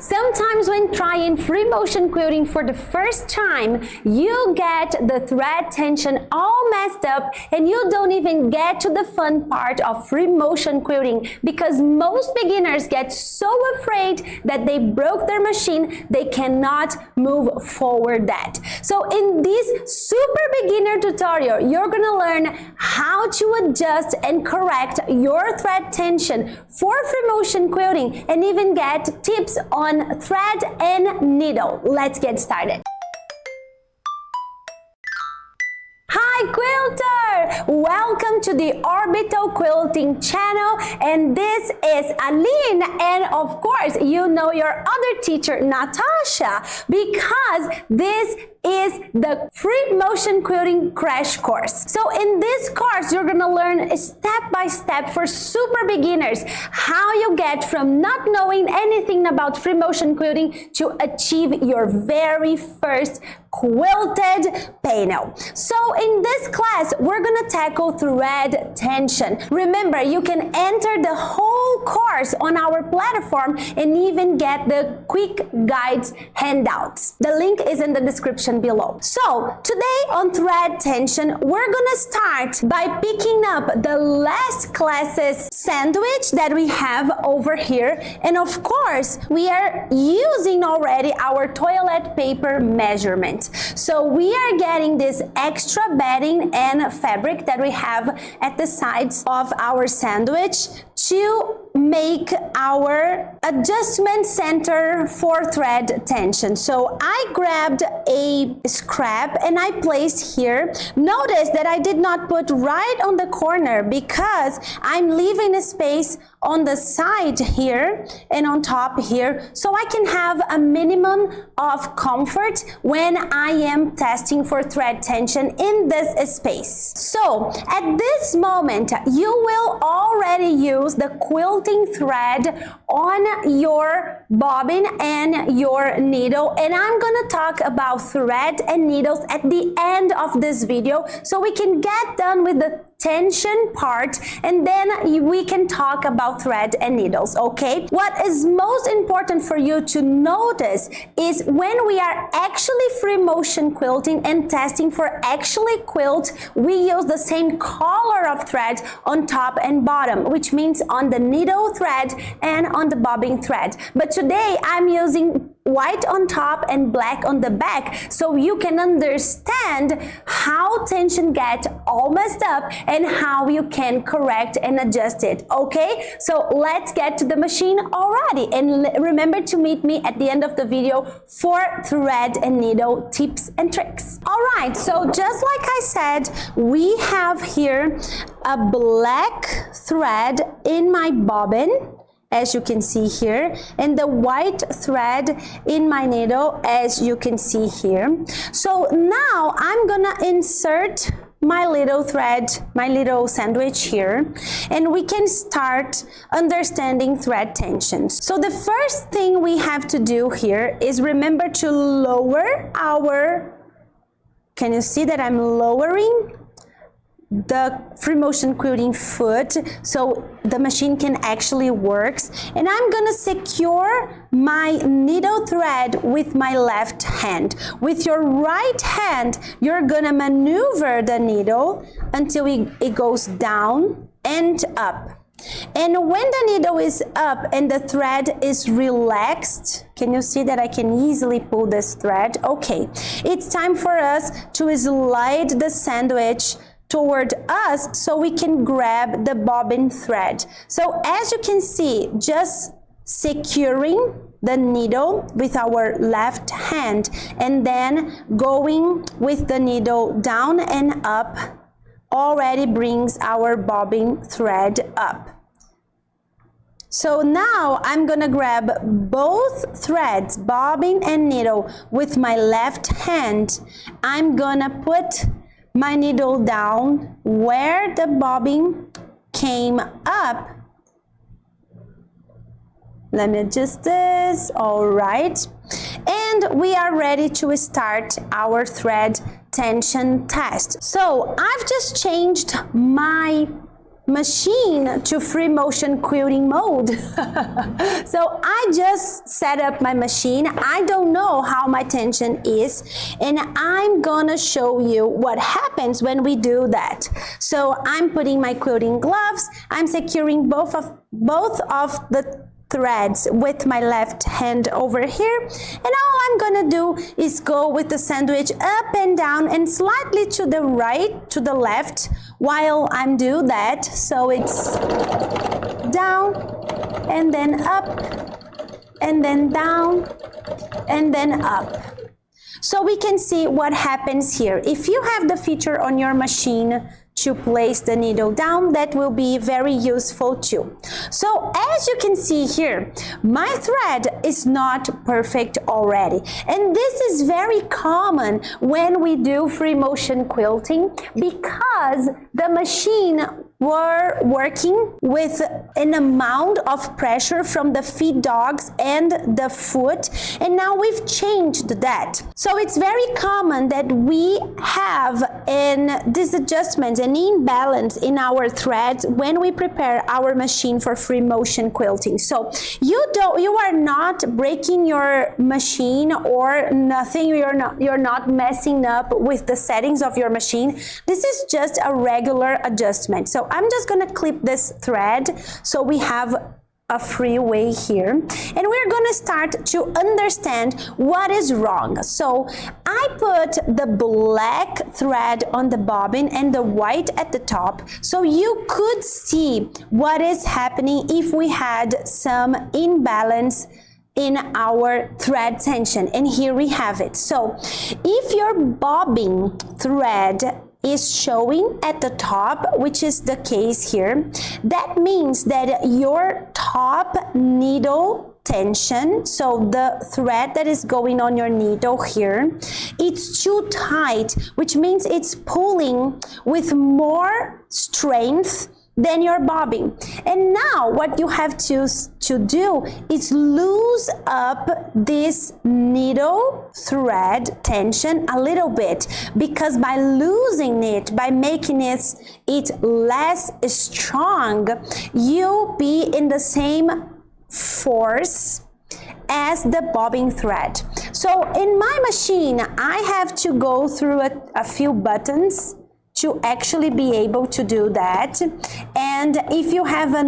Sometimes when trying free motion quilting for the first time, you get the thread tension all messed up and you don't even get to the fun part of free motion quilting because most beginners get so afraid that they broke their machine, they cannot move forward that. So in this super beginner tutorial, you're gonna learn how to adjust and correct your thread tension for free motion quilting and even get tips on thread and needle. Let's get started. Hi quilter! Welcome to the Orbital Quilting channel, and this is Aline, and of course you know your other teacher Natasha because this is the free motion quilting crash course. So in this course you're gonna learn step by step for super beginners how you get from not knowing anything about free motion quilting to achieve your very first quilted panel. So in this class we're gonna tackle thread tension. Remember, you can enter the whole course on our platform and even get the quick guides handouts. The link is in the description below. So today on thread tension we're gonna start by picking up the last class's sandwich that we have over here, and of course we are using already our toilet paper measurement. So we are getting this extra bedding and fabric that we have at the sides of our sandwich to make our adjustment center for thread tension. So I grabbed a scrap and I placed here. Notice that I did not put right on the corner because I'm leaving a space on the side here and on top here so I can have a minimum of comfort when I am testing for thread tension in this space. So at this moment you will already use the quilting thread on your bobbin and your needle, and I'm gonna talk about thread and needles at the end of this video so we can get done with the tension part and then we can talk about thread and needles. Okay, what is most important for you to notice is when we are actually free motion quilting and testing for actually quilt, we use the same color of thread on top and bottom, which means on the needle thread and on the bobbin thread. But today I'm using white on top and black on the back so you can understand how tension gets all messed up and how you can correct and adjust it. Okay, so let's get to the machine already, and remember to meet me at the end of the video for thread and needle tips and tricks. All right, so just like I said, we have here a black thread in my bobbin, as you can see here, and the white thread in my needle, as you can see here. So now I'm gonna insert my little thread, my little sandwich here, and we can start understanding thread tensions. So the first thing we have to do here is remember to lower our, can you see that I'm lowering the free motion quilting foot so the machine can actually works, and I'm gonna secure my needle thread with my left hand. With your right hand you're gonna maneuver the needle until it goes down and up, and when the needle is up and the thread is relaxed, can you see that I can easily pull this thread? Okay, it's time for us to slide the sandwich toward us so we can grab the bobbin thread. So as you can see, just securing the needle with our left hand and then going with the needle down and up already brings our bobbin thread up. So now I'm gonna grab both threads, bobbin and needle, with my left hand. I'm gonna put my needle down where the bobbin came up. Let me adjust this. All right, and we are ready to start our thread tension test. So I've just changed my machine to free motion quilting mode. So I just set up my machine. I don't know how my tension is, and I'm gonna show you what happens when we do that. So I'm putting my quilting gloves. I'm securing both of the threads with my left hand over here, and all I'm gonna do is go with the sandwich up and down and slightly to the right, to the left while I'm do that. So it's down and then up and then down and then up. So we can see what happens here. If you have the feature on your machine to place the needle down, that will be very useful too. So as you can see here, my thread is not perfect already, and this is very common when we do free motion quilting, because the machine were working with an amount of pressure from the feed dogs and the foot, and now we've changed that. So it's very common that we have an disadjustment, an imbalance in our threads when we prepare our machine for free motion quilting. So you are not breaking your machine or nothing. You're not messing up with the settings of your machine. This is just a regular adjustment. So I'm just going to clip this thread so we have a free way here, and we're going to start to understand what is wrong. So I put the black thread on the bobbin and the white at the top, so you could see what is happening if we had some imbalance in our thread tension, and here we have it. So if your bobbin thread is showing at the top, which is the case here, that means that your top needle tension, so the thread that is going on your needle here, it's too tight, which means it's pulling with more strength than your bobbin. And now what you have to do is lose up this needle thread tension a little bit, because by losing it, by making it less strong, you'll be in the same force as the bobbin thread. So in my machine, I have to go through a few buttons to actually be able to do that. And if you have a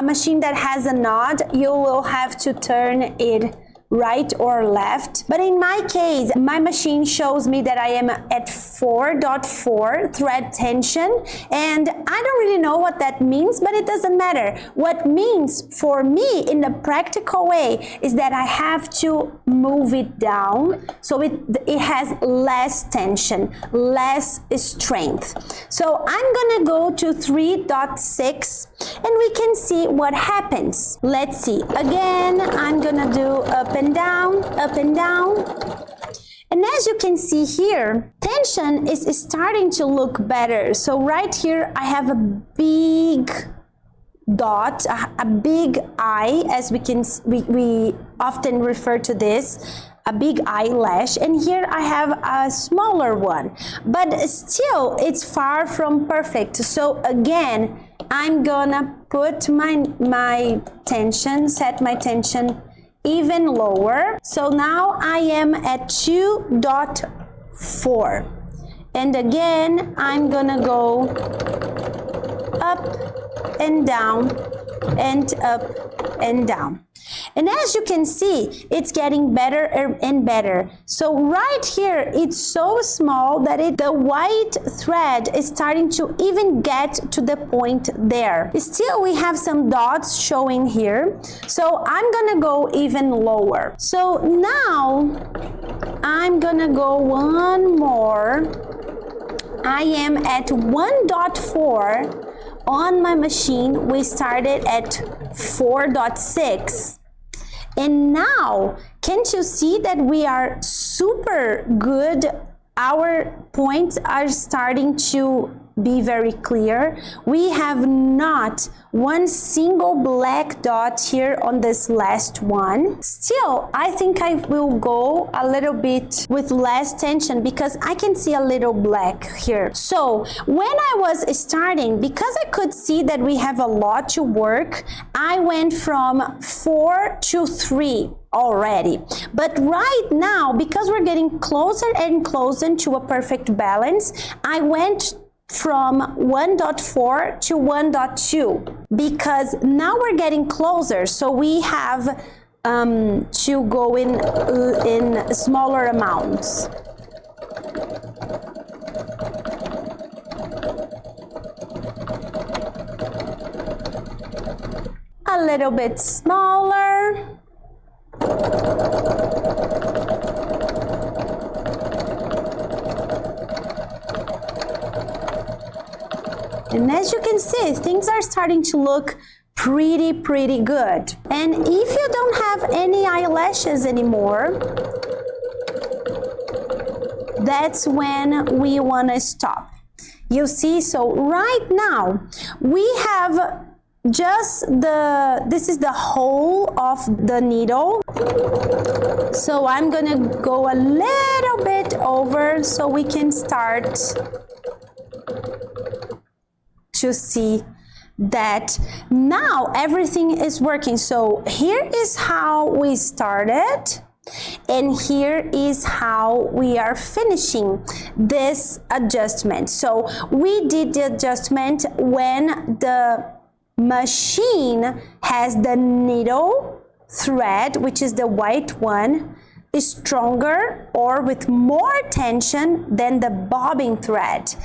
machine that has a knot, you will have to turn it right or left. But in my case, my machine shows me that I am at 4.4 thread tension, and I don't really know what that means, but it doesn't matter. What means for me in the practical way is that I have to move it down so it has less tension, less strength. So I'm gonna go to 3.6 and we can see what happens. Let's see. Again, I'm gonna do up and down, up and down. And as you can see here, tension is starting to look better. So right here, I have a big dot, a big eye, as we often refer to this, a big eyelash, and here I have a smaller one, but still it's far from perfect. So again, I'm gonna put my tension, set my tension even lower. So now I am at 2.4, and again I'm gonna go up and down and up and down. And as you can see, it's getting better and better. So right here, it's so small that the white thread is starting to even get to the point there. Still, we have some dots showing here. So I'm gonna go even lower. So now I'm gonna go one more. I am at 1.4 on my machine. We started at 4.6. And now, can't you see that we are super good? Our points are starting to be very clear, we have not one single black dot here on this last one. Still, I think I will go a little bit with less tension because I can see a little black here. So when I was starting, because I could see that we have a lot to work, I went from 4 to 3 already. But right now, because we're getting closer and closer to a perfect balance, I went from 1.4 to 1.2 because now we're getting closer, so we have to go in smaller amounts. A little bit smaller. And as you can see, things are starting to look pretty good. And if you don't have any eyelashes anymore, that's when we want to stop. You see, so right now we have just this is the hole of the needle. So I'm gonna go a little bit over so we can start to see that now everything is working. So here is how we started, and here is how we are finishing this adjustment. So we did the adjustment when the machine has the needle thread, which is the white one, is stronger or with more tension than the bobbin thread.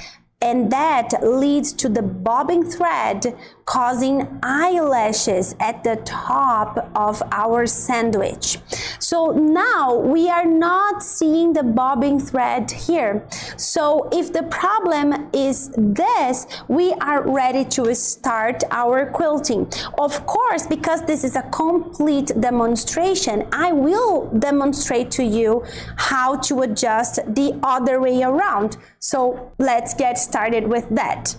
And that leads to the bobbin thread causing eyelashes at the top of our sandwich. So now we are not seeing the bobbin thread here. So if the problem is this, we are ready to start our quilting. Of course, because this is a complete demonstration, I will demonstrate to you how to adjust the other way around. So let's get started with that.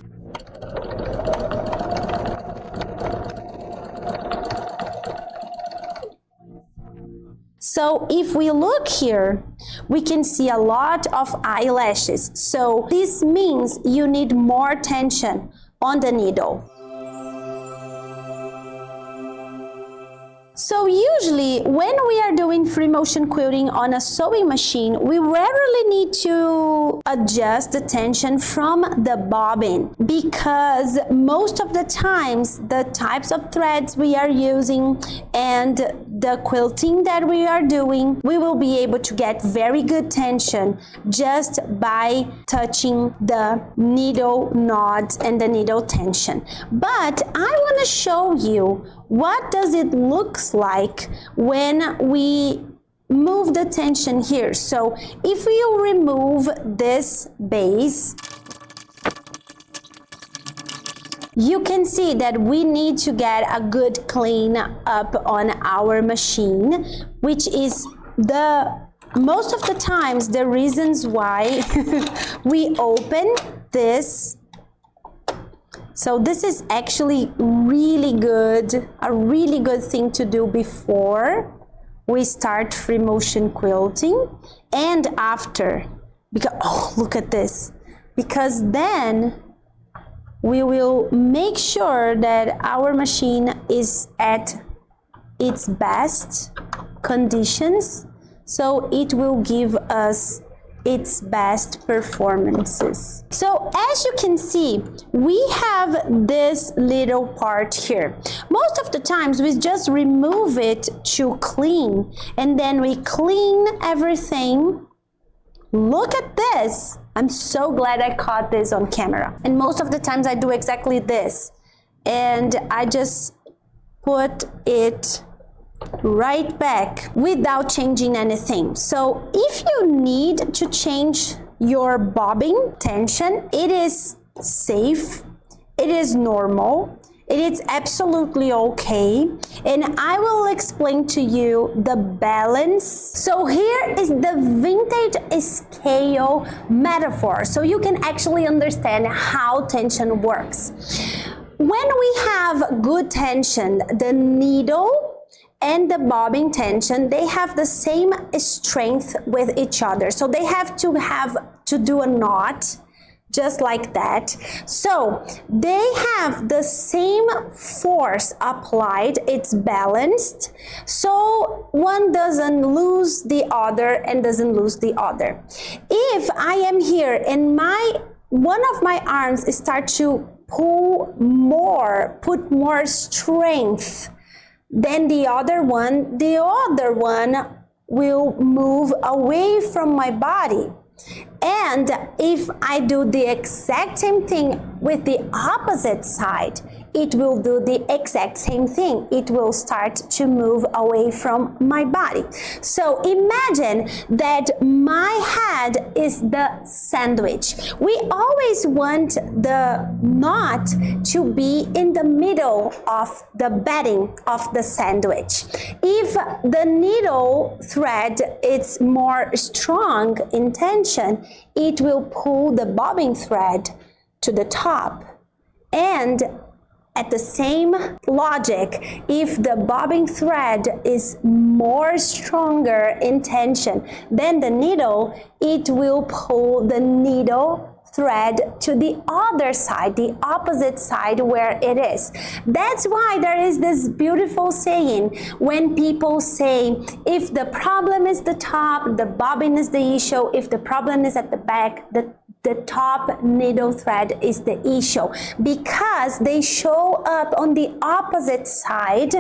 So if we look here, we can see a lot of eyelashes. So this means you need more tension on the needle. So usually when we are doing free motion quilting on a sewing machine, we rarely need to adjust the tension from the bobbin because most of the times the types of threads we are using and the quilting that we are doing, we will be able to get very good tension just by touching the needle knots and the needle tension. But I want to show you what does it looks like when we move the tension here. So if you remove this base, you can see that we need to get a good clean up on our machine, which is most of the times the reasons why we open this. So this is actually really good, a really good thing to do before we start free motion quilting and after, because oh, look at this, because then we will make sure that our machine is at its best conditions, so it will give us its best performances. So as you can see, we have this little part here. Most of the times we just remove it to clean, and then we clean everything. Look at this. I'm so glad I caught this on camera. And most of the times I do exactly this, and I just put it right back without changing anything. So if you need to change your bobbin tension, it is safe, it is normal. It is absolutely okay, and I will explain to you the balance. So here is the vintage scale metaphor, so you can actually understand how tension works. When we have good tension, the needle and the bobbin tension, they have the same strength with each other. So they have to do a knot, just like that. So they have the same force applied, it's balanced, so one doesn't lose the other and doesn't lose the other. If I am here and one of my arms start to pull more, put more strength than the other one will move away from my body. And if I do the exact same thing with the opposite side, it will do the exact same thing. It will start to move away from my body. So imagine that my head is the sandwich. We always want the knot to be in the middle of the bedding of the sandwich. If the needle thread is more strong in tension, it will pull the bobbin thread to the top. And at the same logic, if the bobbin thread is more stronger in tension than the needle, it will pull the needle thread to the other side, the opposite side where it is. That's why there is this beautiful saying when people say, if the problem is the top, the bobbin is the issue. If the problem is at the back, the top needle thread is the issue, because they show up on the opposite side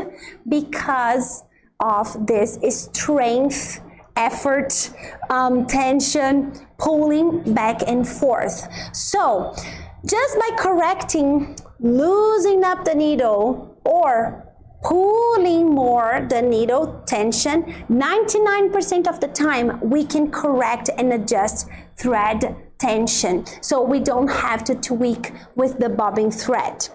because of this strength, effort, tension, pulling back and forth. So just by correcting, loosening up the needle or pulling more the needle tension, 99% of the time we can correct and adjust thread tension, so we don't have to tweak with the bobbin thread.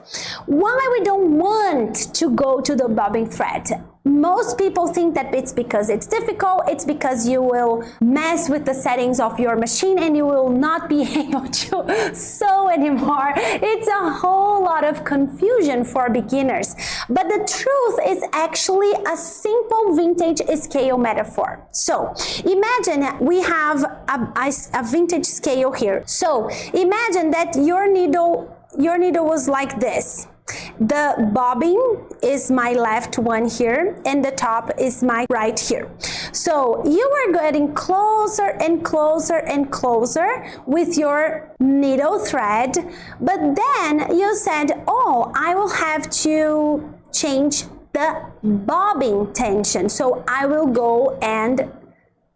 Why we don't want to go to the bobbin thread? Most people think that it's because it's difficult, it's because you will mess with the settings of your machine and you will not be able to sew anymore. It's a whole lot of confusion for beginners. But the truth is actually a simple vintage scale metaphor. So imagine we have a vintage scale here. So imagine that your needle was like this. The bobbin is my left one here and the top is my right here. So you are getting closer and closer and closer with your needle thread, but then you said, oh, I will have to change the bobbin tension, so I will go and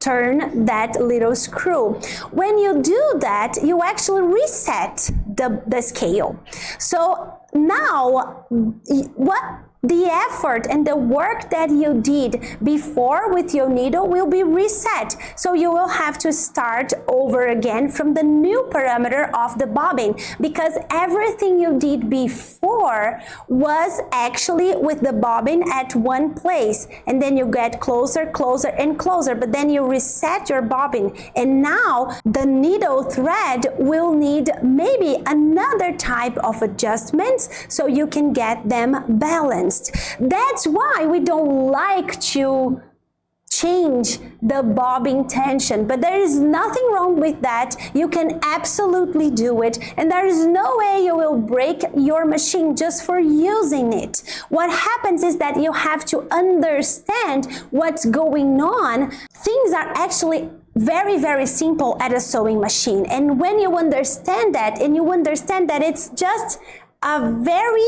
turn that little screw. When you do that, you actually reset the scale. So now what the effort and the work that you did before with your needle will be reset. So you will have to start over again from the new parameter of the bobbin, because everything you did before was actually with the bobbin at one place, and then you get closer, closer and closer, but then you reset your bobbin, and now the needle thread will need maybe another type of adjustments so you can get them balanced. That's why we don't like to change the bobbin tension, but there is nothing wrong with that. You can absolutely do it, and there is no way you will break your machine just for using it. What happens is that you have to understand what's going on. Things are actually very, very simple at a sewing machine, and when you understand that, and you understand that it's just a very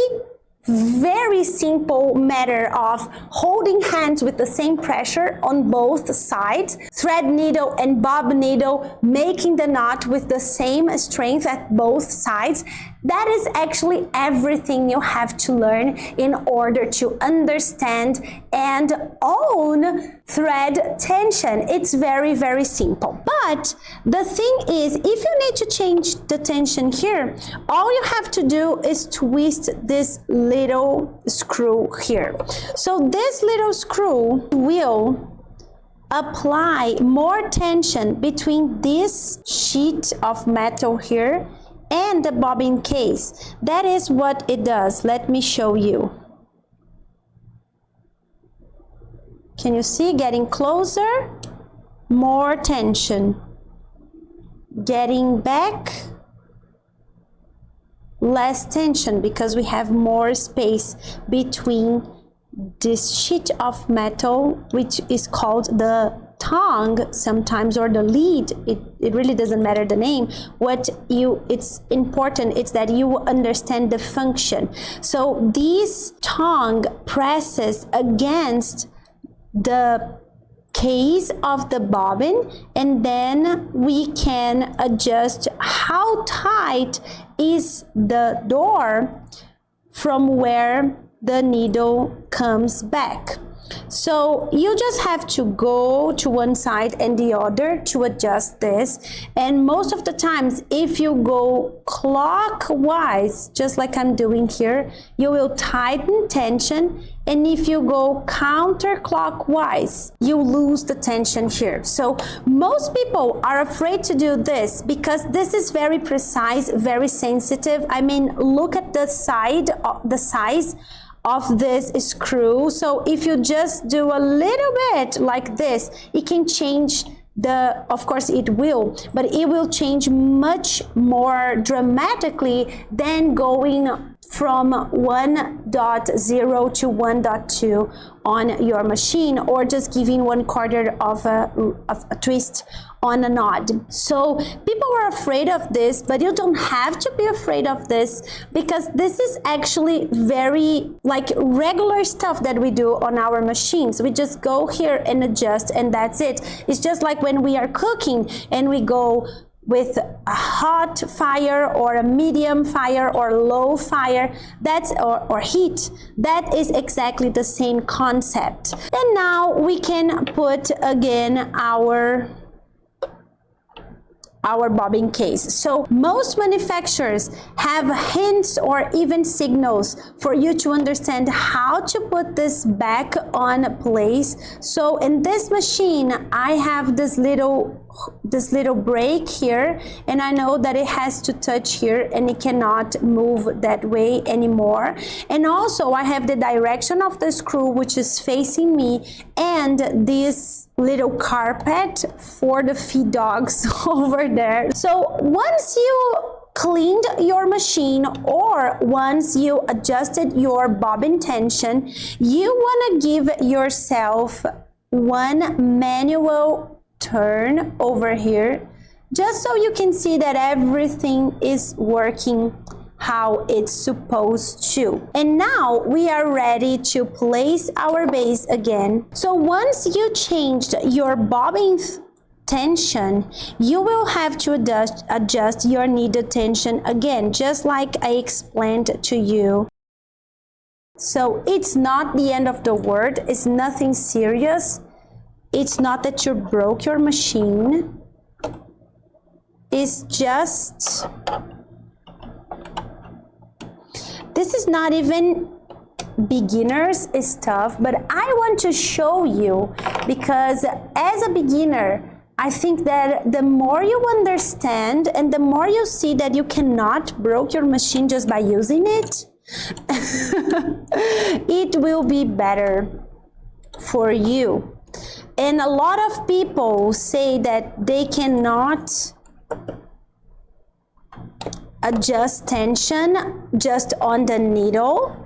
simple matter of holding hands with the same pressure on both sides, thread needle and bob needle, making the knot with the same strength at both sides, That is actually everything you have to learn in order to understand and own thread tension. It's very, very simple. But the thing is, if you need to change the tension here, all you have to do is twist this little screw here. So this little screw will apply more tension between this sheet of metal here and the bobbin case. That is what it does. Let me show you. Can you see? Getting closer, more tension. Getting back, less tension, because we have more space between this sheet of metal, which is called the tongue sometimes, or the lead. It really doesn't matter the name. It's important, it's that you understand the function. So this tongue presses against the case of the bobbin, and then we can adjust how tight is the door from where the needle comes back. So you just have to go to one side and the other to adjust this. And most of the times, if you go clockwise, just like I'm doing here, you will tighten tension. And if you go counterclockwise, you lose the tension here. So most people are afraid to do this because this is very precise, very sensitive. I mean, look at the size of this screw. So if you just do a little bit like this, it can change of course it will, but it will change much more dramatically than going from 1.0 to 1.2 on your machine, or just giving 1/4 of a twist on a knot. So people are afraid of this, but you don't have to be afraid of this, because this is actually very like regular stuff that we do on our machines. We just go here and adjust, and that's it. It's just like when we are cooking and we go with a hot fire or a medium fire or low fire, or heat. That is exactly the same concept. And now we can put again our bobbin case. So most manufacturers have hints or even signals for you to understand how to put this back on place. So in this machine, I have this little break here, and I know that it has to touch here and it cannot move that way anymore. And also I have the direction of the screw, which is facing me, and this little carpet for the feed dogs over there. So once you cleaned your machine, or once you adjusted your bobbin tension, you want to give yourself one manual turn over here, just so you can see that everything is working how it's supposed to. And now we are ready to place our base again. So once you changed your bobbin tension, you will have to adjust your needed tension again, just like I explained to you. So it's not the end of the world, it's nothing serious. It's not that you broke your machine. It's just, this is not even beginner's stuff, but I want to show you, because as a beginner, I think that the more you understand and the more you see that you cannot break your machine just by using it, it will be better for you. And a lot of people say that they cannot adjust tension just on the needle.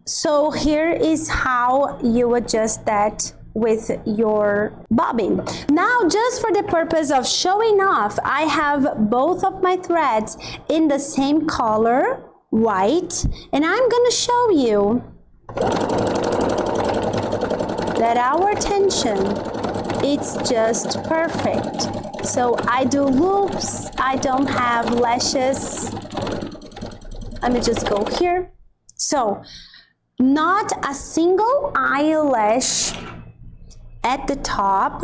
So here is how you adjust that with your bobbin. Now, just for the purpose of showing off, I have both of my threads in the same color, white, and I'm gonna show you that our tension, it's just perfect. So I do loops, I don't have lashes, Let me just go here. So not a single eyelash at the top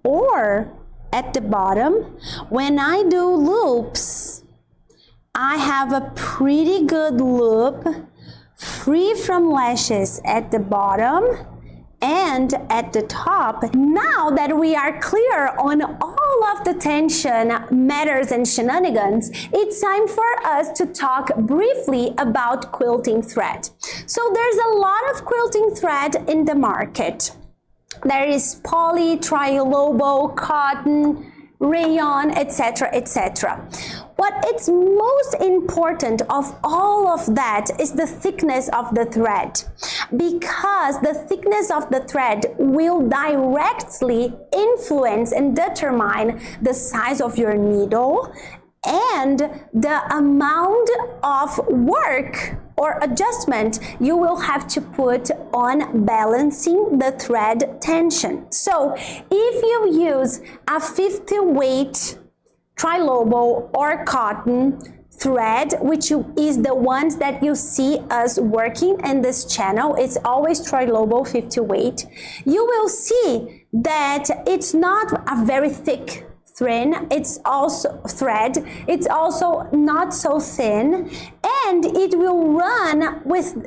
or at the bottom. When I do loops, I have a pretty good loop, free from lashes at the bottom and at the top. Now that we are clear on all of the tension matters and shenanigans, it's time for us to talk briefly about quilting thread. So there's a lot of quilting thread in the market. There is poly, tri-lobo, cotton, rayon, etc., etc. What is most important of all of that is the thickness of the thread, because the thickness of the thread will directly influence and determine the size of your needle and the amount of work or adjustment you will have to put on balancing the thread tension. So if you use a 50 weight tri-lobo or cotton thread, which is the ones that you see us working in this channel, it's always tri-lobo 50 weight, you will see that it's not a very thick thread, it's also not so thin, and it will run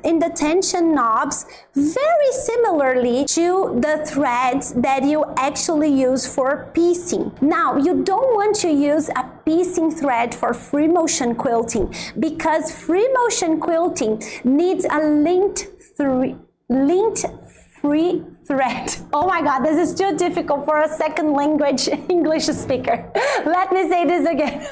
in the tension knobs very similarly to the threads that you actually use for piecing. Now, you don't want to use a piecing thread for free motion quilting, because free motion quilting needs a linked free thread. Oh my God, this is too difficult for a second language English speaker. Let me say this again.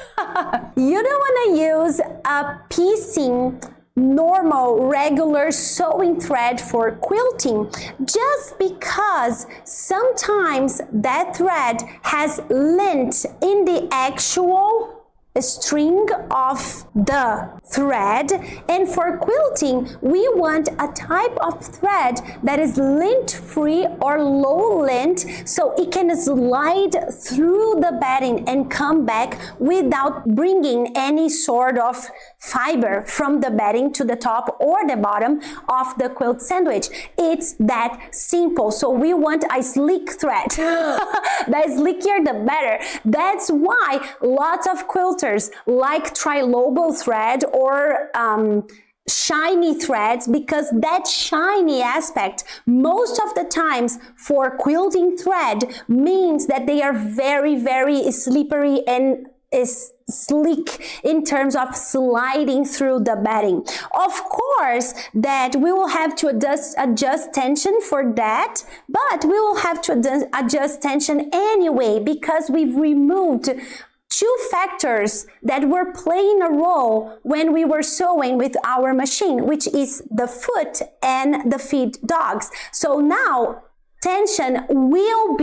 You don't want to use a piecing normal regular sewing thread for quilting, just because sometimes that thread has lint in the actual string of the thread, and for quilting we want a type of thread that is lint free or low lint, so it can slide through the batting and come back without bringing any sort of fiber from the batting to the top or the bottom of the quilt sandwich. It's that simple. So we want a sleek thread. The sleeker the better. That's why lots of quilters like tri-lobo thread or shiny threads, because that shiny aspect most of the times for quilting thread means that they are very, very slippery and is sleek in terms of sliding through the batting. Of course that we will have to adjust tension for that, but we will have to adjust tension anyway, because we've removed two factors that were playing a role when we were sewing with our machine, which is the foot and the feet dogs. So now tension will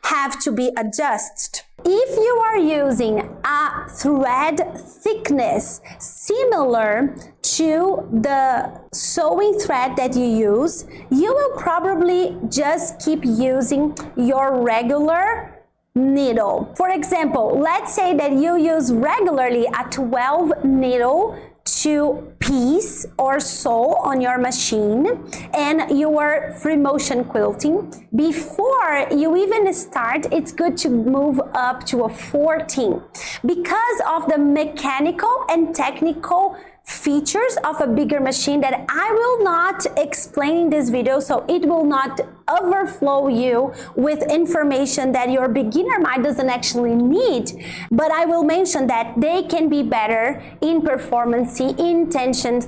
have to be adjusted. If you are using a thread thickness similar to the sewing thread that you use, you will probably just keep using your regular needle. For example, let's say that you use regularly a 12 needle to piece or sew on your machine, and you are free motion quilting. Before you even start, it's good to move up to a 14, because of the mechanical and technical features of a bigger machine that I will not explain in this video, so it will not overflow you with information that your beginner mind doesn't actually need. But I will mention that they can be better in performance, in tension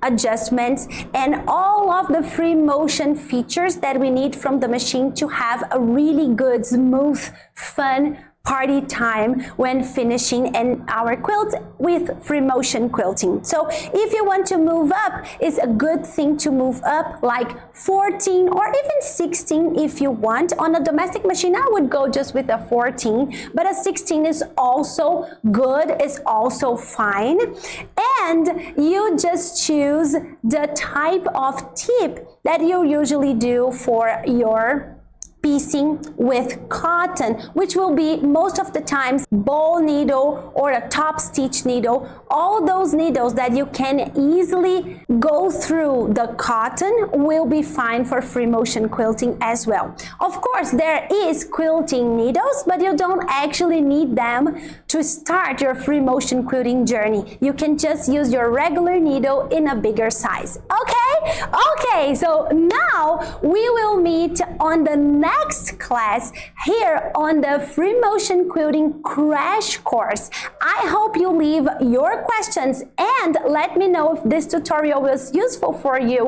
adjustments, and all of the free motion features that we need from the machine to have a really good, smooth, fun party time when finishing our quilt with free motion quilting. So if you want to move up, it's a good thing to move up like 14 or even 16 if you want. On a domestic machine, I would go just with a 14, but a 16 is also good, is also fine. And you just choose the type of tip that you usually do for your piecing with cotton, which will be most of the times ball needle or a top stitch needle. All those needles that you can easily go through the cotton will be fine for free motion quilting as well. Of course, there is quilting needles, but you don't actually need them to start your free motion quilting journey. You can just use your regular needle in a bigger size. Okay, so now we will meet on the next class here on the free motion quilting crash course. I hope you leave your questions and let me know if this tutorial was useful for you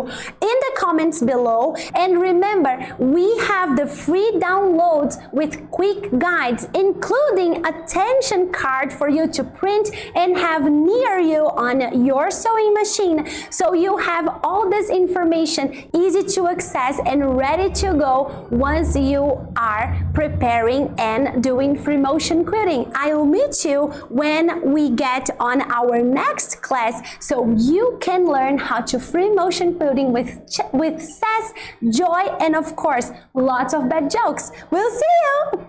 in the comments below. And remember, we have the free downloads with quick guides, including a tension card for you to print and have near you on your sewing machine, so you have all this information easy to access and ready to go once you are preparing and doing free motion quilting. I will meet you when we get on our next class, so you can learn how to free motion quilting with sass, joy, and of course lots of bad jokes. We'll see you.